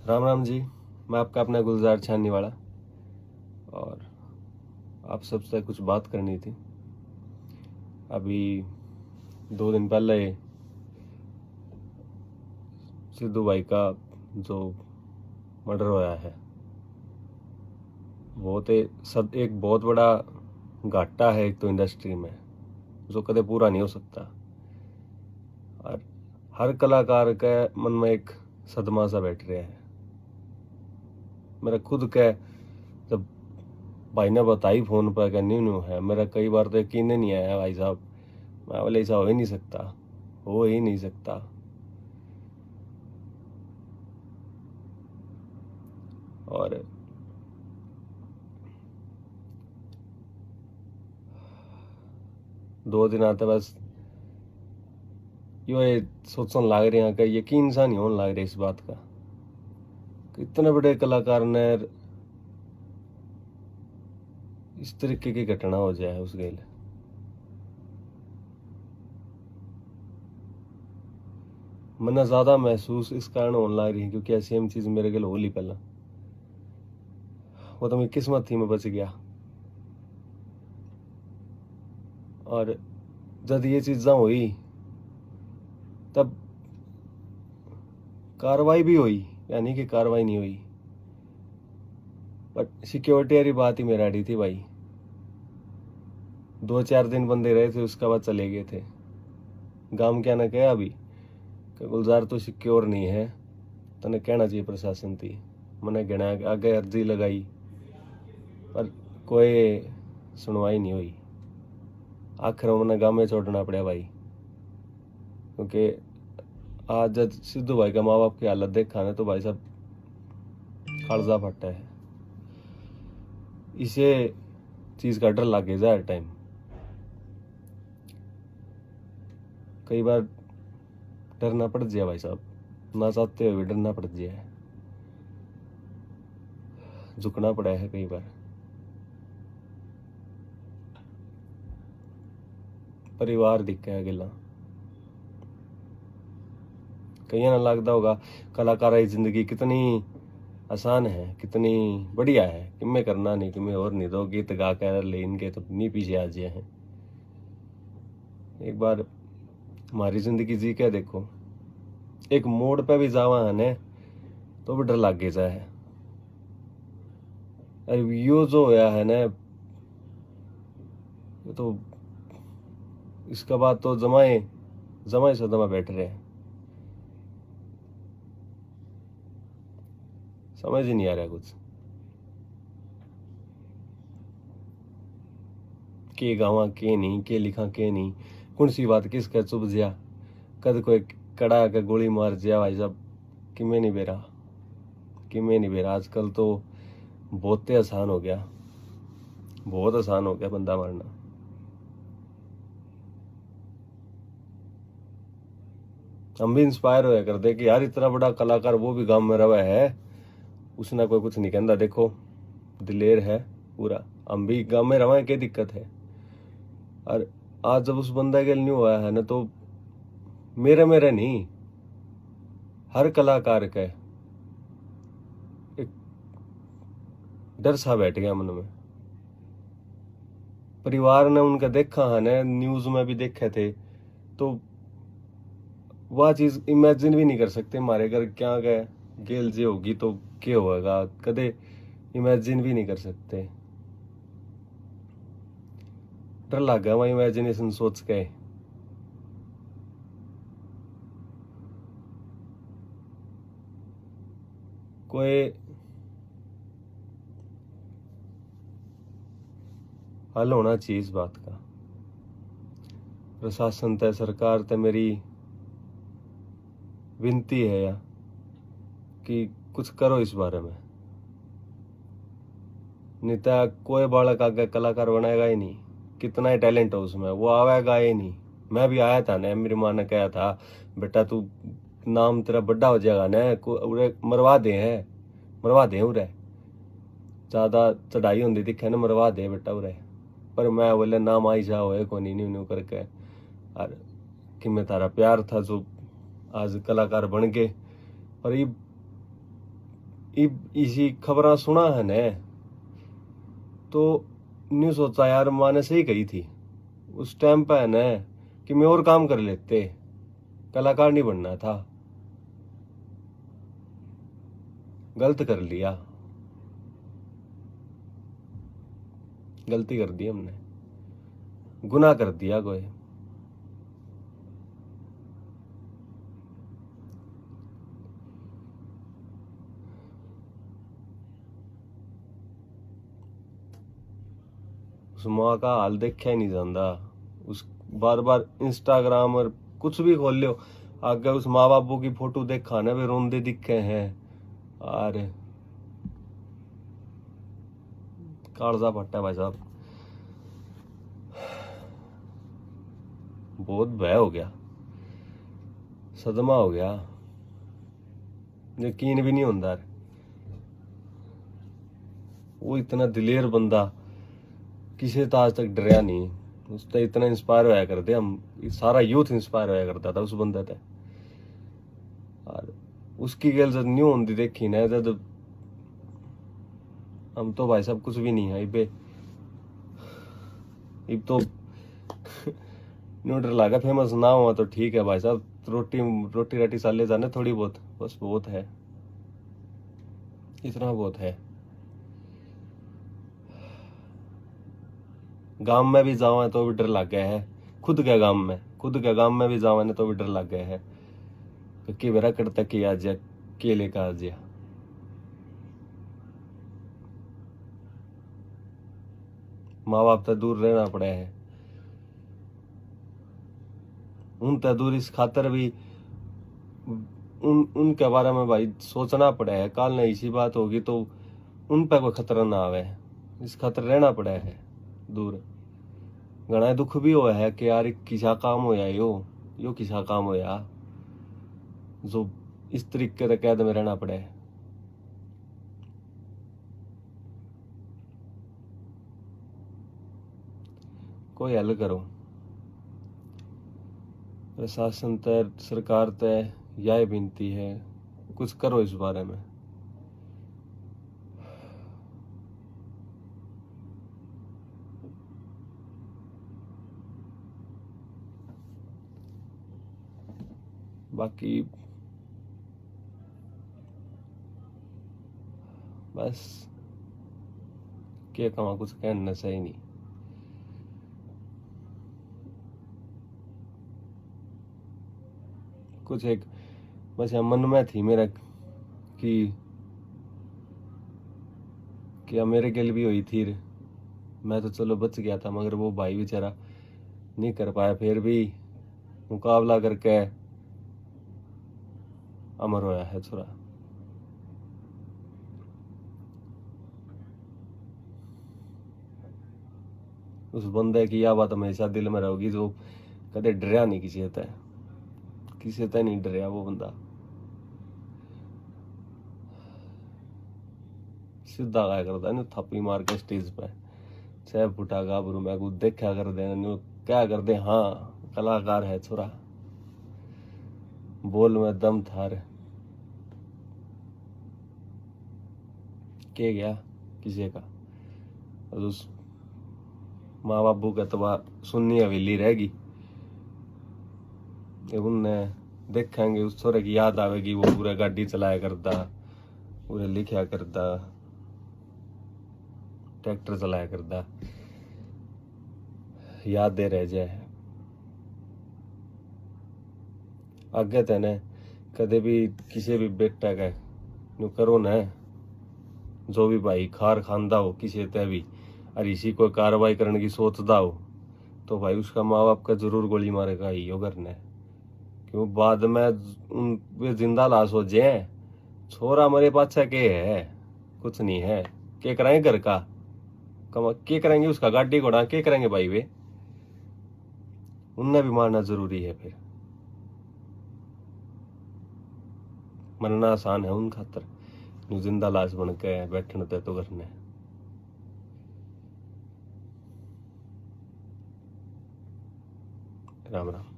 राम राम जी। मैं आपका अपना गुलजार छानने वाला, और आप सबसे कुछ बात करनी थी। अभी 2 दिन पहले सिद्धू भाई का जो मर्डर होया है, एक बहुत बड़ा घाटा है एक तो इंडस्ट्री में, जो कदे पूरा नहीं हो सकता। और हर कलाकार के मन में एक सदमा सा बैठ रहा है। मेरा खुद के जब भाई ने बताई फोन पर कि न्यू न्यू है, मेरा कई बार तो यकीन नहीं आया भाई साहब। मैं बोले ऐसा हो ही नहीं सकता, हो ही नहीं सकता। और दो दिन आते बस ये सोचने लग रहे हैं कि यकीन सा नहीं होने लग रहा इस बात का कि इतने बड़े कलाकार ने इस तरीके की घटना हो जाए उस गेल। मैंने ज्यादा महसूस इस कारण होने लग रही है क्योंकि सेम चीज मेरे गेल होली पहला। वो तो मेरी किस्मत थी, मैं बच गया। और जब ये चीज़ा हुई तब कार्रवाई भी हुई, यानी कि कार्रवाई नहीं हुई, बट सिक्योरिटी वाली बात ही मेरा अड़ी थी भाई। 2-4 दिन बंदे रहे थे, उसके बाद चले गए थे। गांव क्या ना कहा अभी कि गुलजार तो सिक्योर नहीं है, तने कहना चाहिए प्रशासन थी। मैंने कहना आगे अर्जी लगाई पर कोई सुनवाई नहीं हुई। आखिर मैंने गाँव में छोड़ना पड़ा भाई, क्योंकि आज जब सिद्धू भाई का माँ बाप की हालत देखा ना तो भाई साहब कालजा फटा है। इसे चीज का डर लगे जाए हर टाइम। कई बार डरना पड़ जाए भाई साहब, ना चाहते हुए भी डरना पड़ जाए, झुकना पड़ा है कई बार। परिवार दिख है गिला, कहीं ना लगता होगा कलाकार की जिंदगी कितनी आसान है, कितनी बढ़िया है, किमें करना नहीं, किमें और नहीं, दो गीत गा कर ले इनके तो नहीं पीछे आ जाए हैं। एक बार हमारी जिंदगी जी के देखो, एक मोड़ पे भी जावा है तो भी डर लग गया है। अरे यो जो होया है ना, तो इसका बाद तो जमाए जमाए सदमा बैठ रहे हैं। समझ ही नहीं आ रहा कुछ के गावा के नहीं, के लिखा के नहीं, कौन सी बात किसका चुभ जिया, कद कोई कड़ा के गोली मार जिया भाई साहब। किमें नहीं बेरा, किमें नहीं बेरा। आजकल तो बहुत ही आसान हो गया, बहुत आसान हो गया बंदा मारना। हम भी इंस्पायर होया करते कि यार इतना बड़ा कलाकार वो भी गांव में रहा है, उसने कोई कुछ नहीं कहता। देखो दिलेर है पूरा, हम भी गांव में रहा है, क्या दिक्कत है। और आज जब उस बंदा के लिए नहीं हुआ है ना, तो मेरे मेरे नहीं, हर कलाकार का एक डर सा बैठ गया मन में। परिवार ने उनका देखा है ना, न्यूज में भी देखे थे, तो वह चीज इमेजिन भी नहीं कर सकते हमारे घर क्या गए गेल जी होगी तो क्या होगा, कदे इमेजिन भी नहीं कर सकते। डर लग गया वहां इमेजिनेशन सोच के। कोई हल होना चाहिए इस बात का। प्रशासन तय, सरकार तय मेरी विनती है या कि कुछ करो इस बारे में। नहीं तो कोई बालक आगे कलाकार बनाएगा ही नहीं, कितना ही टैलेंट हो उसमें, वो आवेगा ही नहीं। मैं भी आया था ना, मेरी माँ ने कहा था बेटा तू नाम तेरा बड़ा हो जाएगा ना, उरे मरवा दे हैं, मरवा दे उरे, ज्यादा चढ़ाई होती दिखे ना, मरवा दे बेटा उरे। पर मैं बोले नाम आई जा होए को नहीं न्यू करके। और कि मैं तारा प्यार था जो आज कलाकार बन गए। और ये इसी खबरा सुना है ने तो न्यू सोचा यार माँ ने सही कही थी उस टाइम पे है ना कि मैं और काम कर लेते, कलाकार नहीं बनना था। गलत कर लिया, गलती कर दी हमने, गुनाह कर दिया कोई। उस माँ का हाल देखा ही नहीं जाता। उस बार बार इंस्टाग्राम और कुछ भी खोल लो आगे उस माँ बापू की फोटो देखा ना वे रोंदे दिखे हैं। और कालजा फटा भाई साहब, बहुत भय हो गया, सदमा हो गया, यकीन भी नहीं होता। वो इतना दिलेर बंदा किसी तो आज तक डरया नहीं, उससे इतना इंस्पायर होया करते हम, सारा यूथ इंस्पायर होया करता था उस बंदे से। और उसकी गल जब न्यू होती देखी ना जब हम तो भाई साहब कुछ भी नहीं है इबे, इब तो न्यूट्रल लगा फेमस ना हुआ तो ठीक है भाई साहब, रोटी रोटी राटी साले जाने थोड़ी बहुत, बस बहुत है, इतना बहुत है। गांव में भी जावा तो भी डर लग गया है, खुद के गांव में भी जावा ने तो भी डर लग गया है कि मेरा करता कि आज के लेकर आ जा। माँ बाप तो दूर रहना पड़ा है, उन तो दूर इस खातर भी उनके बारे में भाई सोचना पड़ा है, काल ने इसी बात होगी तो उन पे कोई खतरा ना आवे, इस खातर रहना पड़ा है दूर। घना दुख भी हुआ है कि यार किसा काम होया यो किसा काम होया जो इस तरीके से कैद में रहना पड़े। कोई हल करो, प्रशासन तय सरकार तय यह विनती है, कुछ करो इस बारे में। बाकी बस क्या कमा, कुछ कहना सही नहीं। कुछ एक बस मन में थी मेरा कि क्या मेरे गिल भी हुई थी, मैं तो चलो बच गया था मगर वो भाई बेचारा नहीं कर पाया, फिर भी मुकाबला करके अमर होया है छोरा। उस बंदे की यह बात हमेशा दिल में रहोगी जो कदे डरया नहीं किसी तय नहीं डरया वो बंदा, सीधा गाया करता है थापी मार के स्टेज पे, 6 फुटा गाभरू मैं को देखा कर दे क्या कर दे। हाँ कलाकार है छोरा, बोल में दम थार के गया किसी का। उस माँ बापू का तबा सुननी हवेली रहेगी, उनने देखेंगे उस छोरे की याद आवेगी, वो पूरा गाड़ी चलाया करता, पूरे लिखा करता, ट्रैक्टर चलाया करता, याद दे रह जाए आगे तेने कदे भी किसी भी बेटा का नु करो न, जो भी भाई खार खांदा हो किसी ते भी और इसी कोई कार्रवाई करने की सोचता हो तो भाई उसका माँ बाप का जरूर गोली मारेगा ही हो करने, क्यों बाद में उन वे जिंदा लाश हो जाए। छोरा मरे पाछा के है, कुछ नहीं है, के कराएंगे घर का कमा, के करेंगे उसका गाड़ी घोड़ा के करेंगे भाई वे, उनने भी मारना जरूरी है। फिर मरना आसान है उन खातर, जिंदा लाश बन के बैठने तो करने। राम राम।